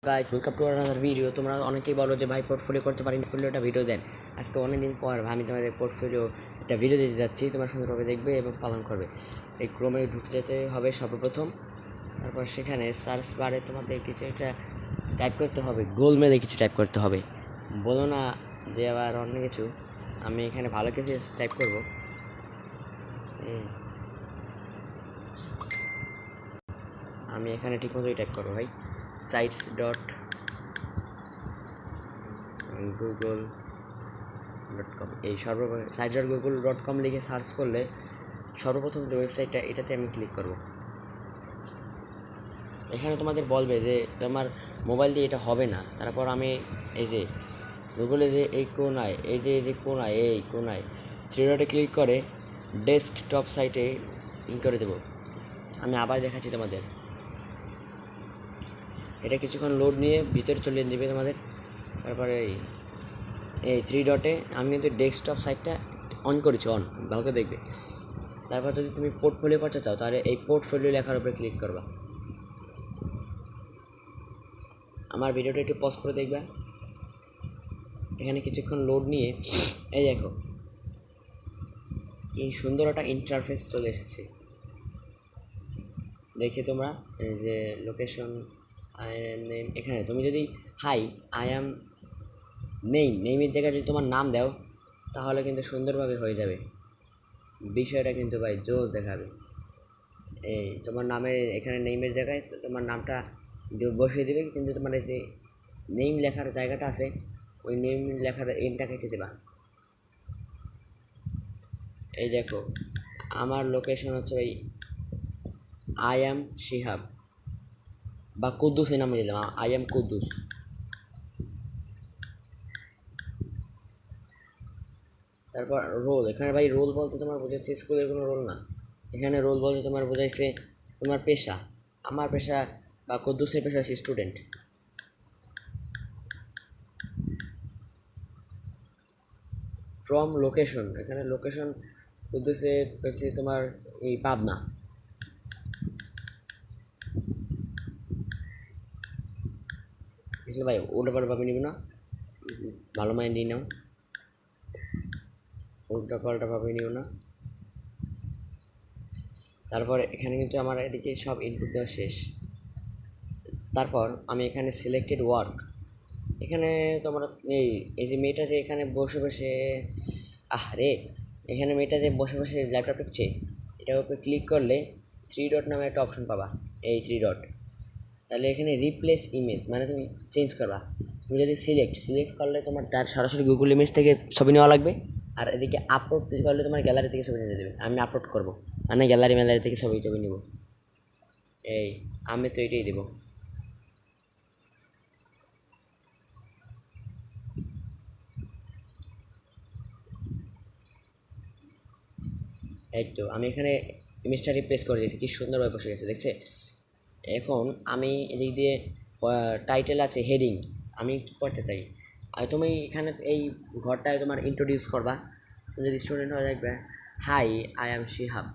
Guys welcome to another video. তোমরা অনেকেই বলো যে ভাই পোর্টফোলিও করতে পারি, পোর্টফোলিওটা ভিডিও দেন। আজকে অনেকদিন পর আমি তোমাদের পোর্টফোলিও একটা ভিডিও দিতে যাচ্ছি, তোমরা সুন্দরভাবে দেখবে এবং পালন করবে। এই ক্রমে ঢুকে যেতে হবে সর্বপ্রথম, তারপর সেখানে সার্চ বারে তোমাদের কিছু একটা টাইপ করতে হবে, গোল মেরে কিছু টাইপ করতে হবে। বলো না যে আবার অন্য কিছু। আমি এখানে ভালো কিছু টাইপ করব। আমি এখানে ঠিক মতোই টাইপ করবো ভাই, sites dot Google dot com. এই site dot Google dot com লিখে সার্চ করলে সর্বপ্রথম যে ওয়েবসাইটটা, এটাতে আমি ক্লিক করব। এখানে তোমাদের বলবে যে তোমার মোবাইল দিয়ে এটা হবে না। তারপর আমি এই যে গুগলে যে এই কোনায় এই কোনায় থ্রি ডটে ক্লিক করে ডেস্কটপ সাইটে করে দেবো। আমি আবার দেখাচ্ছি তোমাদের। এটা কিছুক্ষণ লোড নিয়ে ভিতরে চলে যাবে তোমাদের। তারপরে এই থ্রি ডটে আমি কিন্তু ডেস্কটপ সাইটটা অন করেছি, অন ভালো করে দেখবে। তারপর যদি তুমি পোর্টফোলিও করতে চাও তাহলে এই পোর্টফোলিও লেখার উপরে ক্লিক করবা। আমার ভিডিওটা একটু পজ করে দেখবা। এখানে কিছুক্ষণ লোড নিয়ে এই দেখো কি সুন্দর একটা ইন্টারফেস চলে এসেছে। দেখে তোমরা এই যে লোকেশন আই এম নেম, এখানে তুমি যদি হাই আই অ্যাম নেমের জায়গায় যদি তোমার নাম দাও তাহলে কিন্তু সুন্দরভাবে হয়ে যাবে। বিষয়টা কিন্তু ভাই জোস দেখাবে। এই তোমার নামের এখানে নেমের জায়গায় তোমার নামটা বসিয়ে দেবে, কিন্তু তোমার এই যে নেম লেখার জায়গাটা আছে ওই নেম লেখার এনটা কেটে দেবা। এই দেখো আমার লোকেশন হচ্ছে ওই আই অ্যাম শিহাব বা কুদ্দুস, এই নামে দিলাম আই অ্যাম কুদ্দুস। তারপর রোল, এখানে ভাই রোল বলতে তোমার বোঝাচ্ছে স্কুলের কোনো রোল না। এখানে রোল বলতে তোমার বোঝাইছে তোমার পেশা। আমার পেশা বা কুদ্দুসের পেশা হচ্ছে স্টুডেন্ট। ফ্রম লোকেশন, এখানে লোকেশন কুদ্দুসে হচ্ছে তোমার এই পাবনা। বুঝলে ভাই, ওটা পাল্টা নিব না, ভালো মাইন্ড নিয়ে নাও, উল্টা পাল্টা ভাবে নিও না। তারপর এখানে কিন্তু আমার এদিকে সব ইনপুট দেওয়া শেষ। তারপর আমি এখানে সিলেক্টেড ওয়ার্ক, এখানে তোমরা এই এই যে মেয়েটা যে এখানে বসে বসে রে, এখানে মেয়েটা যে বসে বসে ল্যাপটপ টিপছে, এটার উপরে ক্লিক করলে থ্রি ডট নামে একটা অপশন পাবা, এই থ্রি ডট। তাহলে এখানে রিপ্লেস ইমেজ মানে তুমি চেঞ্জ করবা। তুমি যদি সিলেক্ট করলে তোমার তার সরাসরি গুগল ইমেজ থেকে ছবি নেওয়া লাগবে। আর এদিকে আপলোড করলে তোমার গ্যালারি থেকে ছবি নিয়ে দেবে। আমি আপলোড করবো মানে গ্যালারি থেকে ছবি নিব। এই আমি তো এটাই দেবো। এই তো আমি এখানে ইমেজটা রিপ্লেস করে দিয়েছি, কি সুন্দরভাবে বসে গেছে দেখছে। এখন আমি এদিক দিয়ে টাইটেল আছে হেডিং, আমি কী করতে চাই। আর তুমি এখানে এই ঘরটায় তোমার ইন্ট্রোডিউস করবা। যদি স্টুডেন্ট হয়ে থাকবে hi I am Shihab.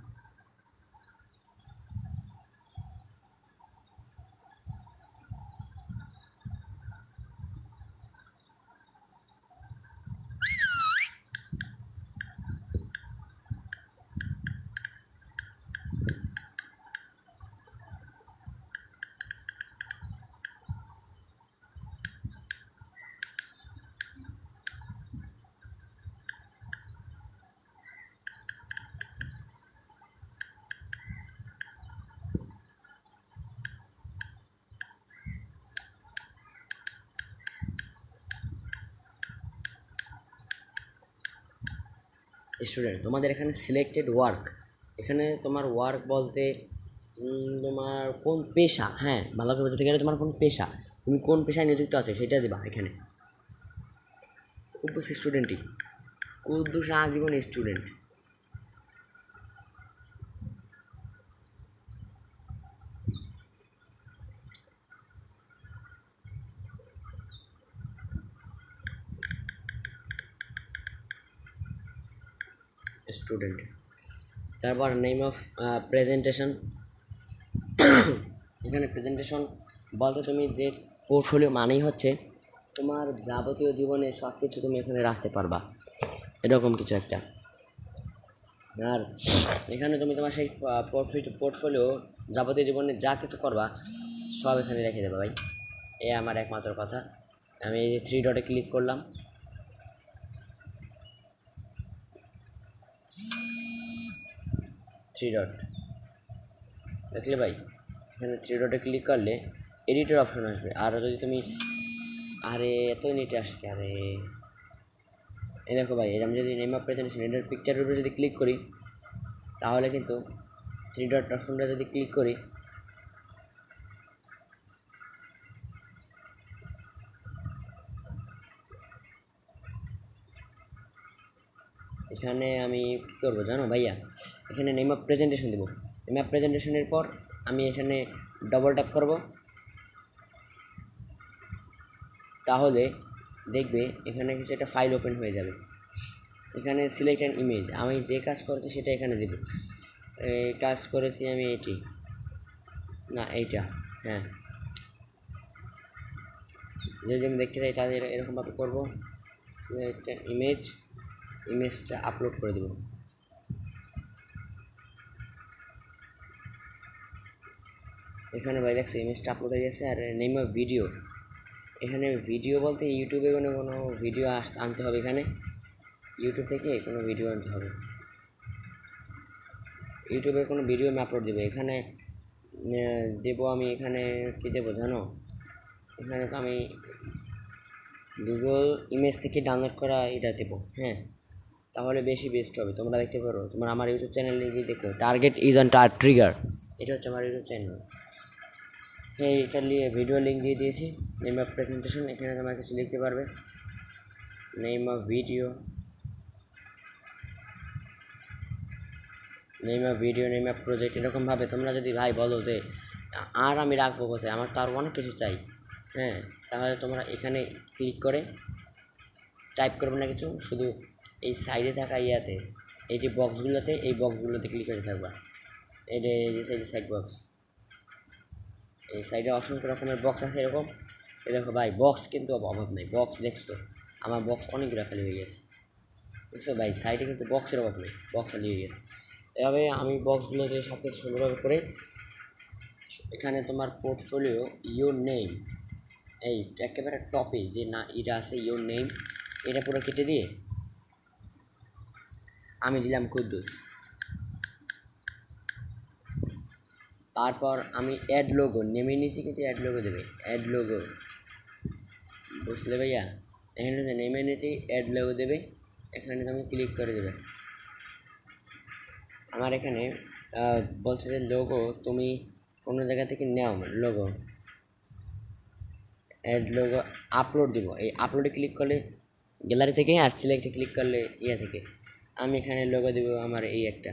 Student তোমাদের এখানে সিলেক্টেড ওয়ার্ক, এখানে তোমার ওয়ার্ক বলতে তোমার কোন পেশা, হ্যাঁ ভালো করে বোঝাতে গেলে তোমার কোন পেশা, তুমি কোন পেশায় নিযুক্ত আছে সেটা দেবা। এখানে কুদ্দুস স্টুডেন্টই, কুদ্দুস আজীবন স্টুডেন্ট। স্টুডেন্ট তারপর নেম অফ প্রেজেন্টেশন, এখানে প্রেজেন্টেশন বলতে তুমি যে পোর্টফোলিও মানেই হচ্ছে তোমার যাবতীয় জীবনে সব কিছু তুমি এখানে রাখতে পারবা, এরকম কিছু একটা। আর এখানে তুমি তোমার সেই পোর্টফোলিও যাবতীয় জীবনে যা কিছু করবা সব এখানে রেখে দেবে ভাই। এ আমার একমাত্র কথা। আমি এই যে 3 ডটে ক্লিক করলাম, থ্রি ডট দেখলে ভাই, এখানে 3 ডটে ক্লিক করলে এডিটর অপশন আসবে। আর যদি তুমি আরে এত নেটে আসে কি, আরে এই দেখো ভাই, আমি যদি নেম অফ প্রেজেন্টেশন এটার পিকচারের উপরে যদি ক্লিক করি, তাহলে কিন্তু 3 ডট অপশনটা যদি ক্লিক করি, এখানে আমি কী করবো জানো ভাইয়া, এখানে নেম অফ প্রেজেন্টেশন দেবো। নেম অফ প্রেজেন্টেশনের পর আমি এখানে ডবল ট্যাপ করব, তাহলে দেখবে এখানে কিছু একটা ফাইল ওপেন হয়ে যাবে। এখানে সিলেক্ট অ্যান ইমেজ, আমি যে কাজ করেছি সেটা এখানে দেব। এই কাজ করেছি আমি এটি, না এইটা, হ্যাঁ, যদি আমি দেখতে চাই তাহলে এরকমভাবে করবো। সিলেক্ট অ্যান ইমেজটা আপলোড করে দেবো। এখানে ভাই দেখছি ইমেজটা আপলোড হয়ে গেছে। আর নেম অফ ভিডিও, এখানে ভিডিও বলতে ইউটিউবে কোনো ভিডিও আনতে হবে। এখানে ইউটিউব থেকে কোনো ভিডিও আনতে হবে, ইউটিউবের কোনো ভিডিও আমি আপলোড দেবো। এখানে দেবো আমি, এখানে কী দেবো জানো, এখানে তো আমি গুগল ইমেজ থেকে ডাউনলোড করা এটা দেবো, হ্যাঁ, তাহলে বেশি বেস্ট হবে। তোমরা দেখতে পারো, তোমার আমার ইউটিউব চ্যানেলে গিয়ে দেখো, টার্গেট ইজ অন ট্রিগার, এটা হচ্ছে আমার ইউটিউব চ্যানেল। হ্যাঁ, এটা নিয়ে ভিডিও লিঙ্ক দিয়ে দিয়েছি। নেম অফ প্রেজেন্টেশন, এখানে তোমার কিছু লিখতে পারবে। Name of video, name of video, name of project, এরকমভাবে তোমরা যদি ভাই বলো যে আর আমি রাখবো কোথায়, আমার তো আরও অনেক কিছু চাই, হ্যাঁ, তাহলে তোমরা এখানে ক্লিক করে টাইপ করবে না কিছু, শুধু এই সাইডে থাকা ইয়াতে, এই যে বক্সগুলোতে, এই বক্সগুলোতে ক্লিক করে থাকবা। এই যে সাইড বক্স, এই সাইডে অসংখ্য রকমের বক্স আছে এরকম। এই দেখো ভাই, বক্স কিন্তু অভাব নেই, বক্স দেখছো, আমার বক্স অনেকগুলো খালি হয়ে গেছে, বুঝছো ভাই, সাইডে কিন্তু বক্সের অভাব নেই, বক্স খালি হয়ে গেছে। এভাবে আমি বক্সগুলোতে সব কিছু সুন্দরভাবে করে এখানে তোমার পোর্টফোলিও ইওর নেম, এই একেবারে টপে যে না এটা আছে ইওর নেম, এটা পুরো কেটে দিয়ে আমি দিলাম কুদ্দুস। তারপর আমি অ্যাড লোগো নেমে নিয়েছি, কিন্তু অ্যাড লোগো দেবে, অ্যাড লোগো, বুঝলে ভাইয়া, এখানে নেমে নিয়েছি, অ্যাড লোগো দেবে, এখানে তুমি ক্লিক করে দেবে। আমার এখানে বলছে যে লোগো তুমি কোনো জায়গা থেকে নাও, লোগো অ্যাড লোগো আপলোড দেবো, এই আপলোডে ক্লিক করলে গ্যালারি থেকে, আর সিলেক্টে ক্লিক করলে ইয়ে থেকে। আমি এখানে লোগো দেবো আমার এই একটা,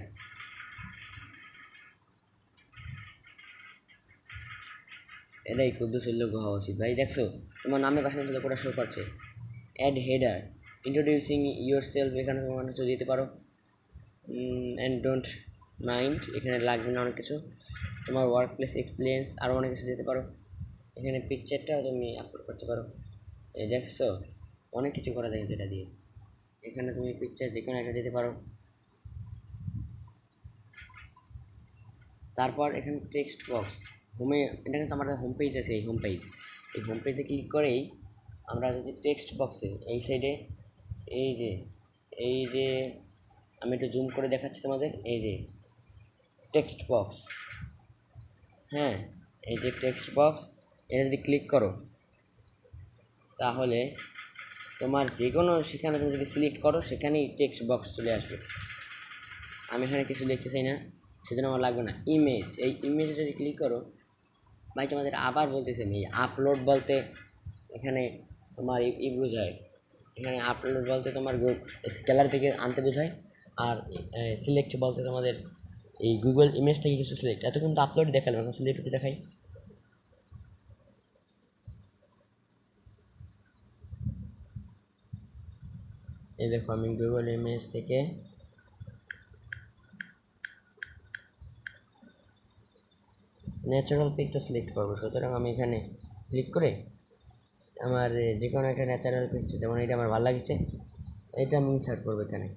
এটাই কুদ্দুসের লোগো হওয়া উচিত ভাই। দেখছো তোমার নামের পাশে কিন্তু লোগোটা শো করছে। Add header, introducing yourself, এখানে তোমার কিছু দিতে পারো। অ্যান্ড ডোন্ট মাইন্ড, এখানে লাগবে না অনেক কিছু। তোমার ওয়ার্ক প্লেস এক্সপিরিয়েন্স, আরও অনেক কিছু দিতে পারো। এখানে পিকচারটাও তুমি আপলোড করতে পারো। এই দেখছো অনেক কিছু করা যায় এটা দিয়ে। এখানে তুমি পিকচার যে কোনো একটা দিতে পারো। তারপর এখানে টেক্সট বক্স, হোমে, এটা কিন্তু আমাদের হোম পেজ আছে, এই হোম পেজে ক্লিক করেই আমরা যদি টেক্সট বক্সে এই সাইডে, এই যে আমি একটু জুম করে দেখাচ্ছি তোমাদের, এই যে টেক্সট বক্স, হ্যাঁ, এই যে টেক্সট বক্স, এটা যদি ক্লিক করো, তাহলে তোমার যে কোনো সেখানে তুমি যদি সিলেক্ট করো, সেখানেই টেক্সট বক্স চলে আসবে। আমি এখানে কিছু লিখতে চাই না, সেজন্য আমার লাগবে না। ইমেজ, এই ইমেজে যদি ক্লিক করো ভাই, তোমাদের আবার বলতেছি আমি, আপলোড বলতে এখানে তোমার বোঝায়, এখানে আপলোড বলতে তোমার গ্যালারি থেকে আনতে বোঝায়, আর সিলেক্ট বলতে তোমাদের এই গুগল ইমেজ থেকে কিছু সিলেক্ট। এত কিন্তু আপলোড দেখালাম, এখন সিলেক্ট দেখাই। এই দেখো আমি গুগল ইমেজ থেকে ন্যাচারাল পিকটা সিলেক্ট করবো, সুতরাং আমি এখানে ক্লিক করে আমার যে কোনো একটা ন্যাচারাল পিকচার, যেমন এটা আমার ভালো লাগছে, এটা আমি ইনসার্ট করবো এখানে।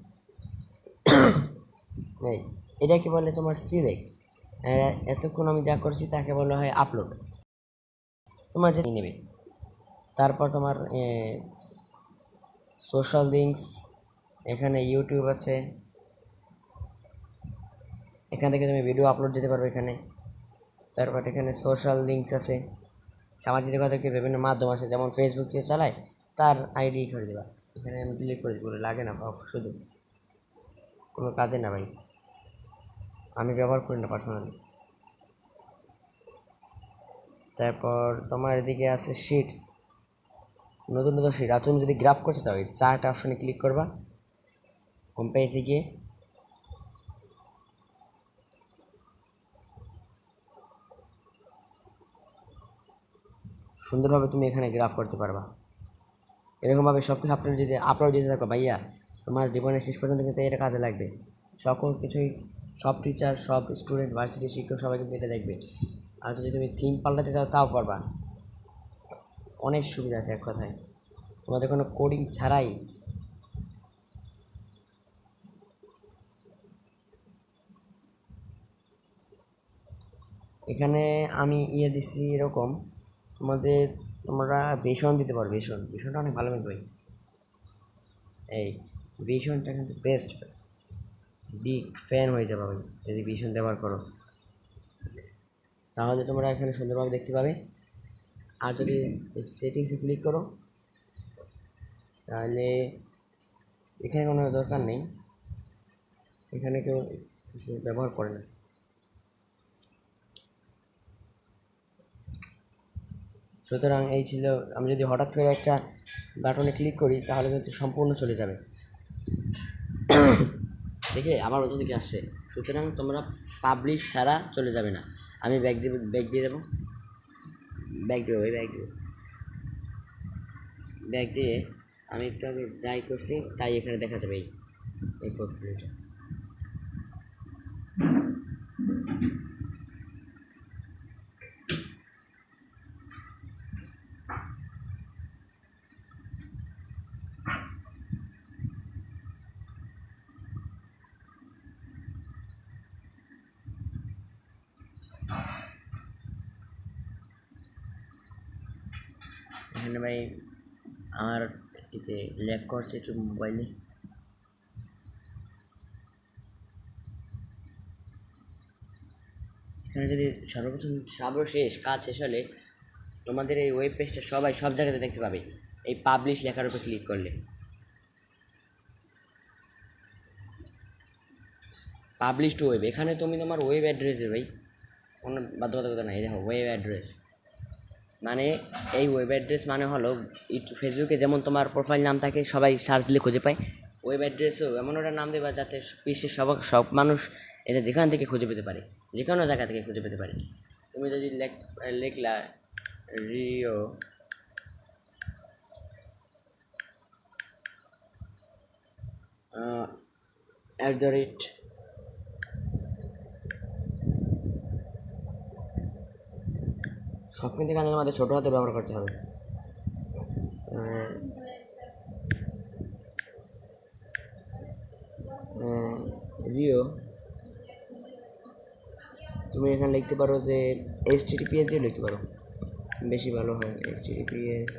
এই এটাকে বলে তোমার সিলেক্ট। এতক্ষণ আমি যা করছি তাকে বলা হয় আপলোড। তোমার যে নেবে, তারপর তোমার সোশ্যাল লিঙ্কস, এখানে ইউটিউব আছে, এখান থেকে তুমি ভিডিও আপলোড দিতে পারবে এখানে। তারপর এখানে সোশ্যাল লিঙ্কস আছে, সামাজিক যোগাযোগের বিভিন্ন মাধ্যম আছে, যেমন ফেসবুক যে চালায় তার আইডি করে দেবা। এখানে আমি ডিলিট করে দিব, লাগে না, শুধু কোনো কাজে না ভাই, আমি ব্যবহার করি না পার্সোনালি। তারপর তোমার এদিকে আছে শিটস, নতুন নতুন শিট। আর তুমি যদি গ্রাফ করতে চাও এই চার্ট অপশনে ক্লিক করবা, হোম পেজে গিয়ে সুন্দরভাবে তুমি এখানে গ্রাফ করতে পারবা। এরকমভাবে সব কিছু আপলোড দিতে থাকো ভাইয়া, তোমার জীবনের শেষ পর্যন্ত কিন্তু এটা কাজে লাগবে। সকল কিছুই, সব টিচার, সব স্টুডেন্ট, ভার্সিটির শিক্ষক সবাই কিন্তু এটা দেখবে। আর যদি তুমি থিম পাল্টাতে চাও তাও পারবা, অনেক সুবিধা আছে এক কথায়, তোমাদের কোনো কোডিং ছাড়াই। এখানে আমি দিচ্ছি এরকম, তোমরা ভীষণ দিতে পারো, ভীষণটা অনেক ভালো কিন্তু ভাই, এই ভীষণটা কিন্তু বেস্ট, বিগ ফ্যান হয়ে যাবে ভাই যদি ভীষণ ব্যবহার করো, তাহলে তোমরা এখানে সুন্দরভাবে দেখতে পাবে। আর যদি সেটিংসে ক্লিক করো তাহলে এখানে কোনো দরকার নেই, এখানে কেউ ব্যবহার করে না। সুতরাং এই ছিল, আমি যদি হঠাৎ করে একটা বাটনে ক্লিক করি তাহলে কিন্তু সম্পূর্ণ চলে যাবে, দেখে আবার ওদের দিকে আসছে। সুতরাং তোমরা পাবলিশ ছাড়া চলে যাবে না। আমি ব্যাগ দিয়ে দেবো, ব্যাগ দিয়ে আমি একটু আগে যাই করছি তাই এখানে দেখা যাবে এই পোর্টফোলিওটা। এখানে ভাই আমার এতে ল্যাগ করছে একটু মোবাইলে। এখানে যদি সর্বশেষ কাজ শেষ হলে তোমাদের এই ওয়েব পেজটা সবাই সব জায়গাতে দেখতে পাবে এই পাবলিশ লেখার উপর ক্লিক করলে। পাবলিশ টু ওয়েব, এখানে তুমি তোমার ওয়েব অ্যাড্রেস দেবে ভাই, কোনো বাধ্যবাধকতা নাই। দেখো ওয়েব অ্যাড্রেস মানে, এই ওয়েব অ্যাড্রেস মানে হলো ফেসবুকে যেমন তোমার প্রোফাইল নাম থাকে সবাই সার্চ দিলে খুঁজে পায়, ওয়েব অ্যাড্রেসও এমন একটা নাম দেবা যাতে বিশ্বের সব মানুষ এটা যেখান থেকে খুঁজে পেতে পারে, যে কোনো জায়গা থেকে খুঁজে পেতে পারে। তুমি যদি লিখলা রিও @ সব কিন্তু এখানে আমাদের ছোটো হাতে ব্যবহার করতে হবে। রিও, তুমি এখানে লিখতে পারো যে HTTPS দিয়ে লিখতে পারো, বেশি ভালো হয়। HTTPS://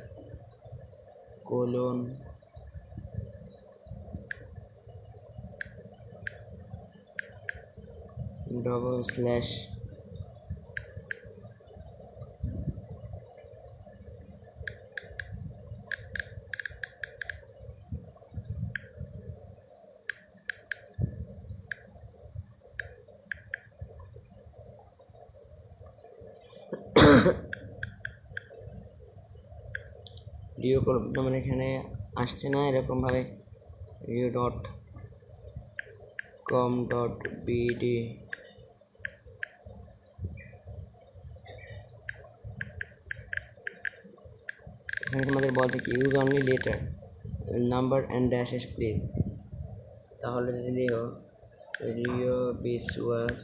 রিও মানে এখানে আসছে না এরকমভাবে rio.com.bd, এখানে তোমাদের বলতে কি use only letter number and dashes please, তাহলে যদি লিখো Rio Biswas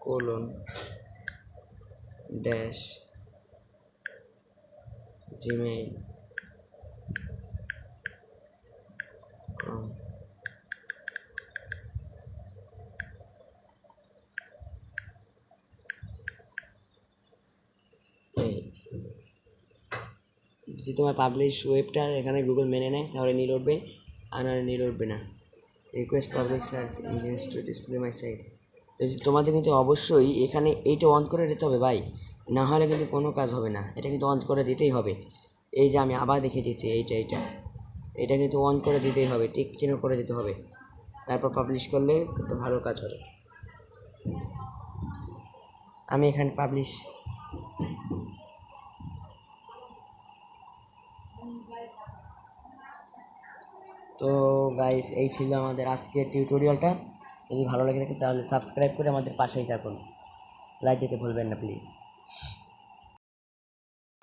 colon dash Gmail com. যদি তোমার পাবলিশ ওয়েবটা এখানে গুগল মেনে নেয় তাহলে নীল উঠবে, আর নাহলে নীল উঠবে না। Request public search engines to display my site. তোমাদের কিন্তু অবশ্যই এখানে এইটা অন করে দিতে হবে ভাই, না হলে কিন্তু কোনো কাজ হবে না। এটা কিন্তু অন করে দিতেই হবে। এই যে আমি আবার দেখে দিচ্ছি, এটা কিন্তু অন করে দিতেই হবে, টিক চিহ্ন করে দিতে হবে, তারপর পাবলিশ করলে একটা ভালো কাজ হবে। আমি এখানে পাবলিশ, তো গাইস এই ছিল আমাদের আজকের টিউটোরিয়ালটা। যদি ভালো লাগে থাকে তাহলে সাবস্ক্রাইব করে আমাদের পাশেই থাকুন, লাইক দিতে ভুলবেন না প্লিজ।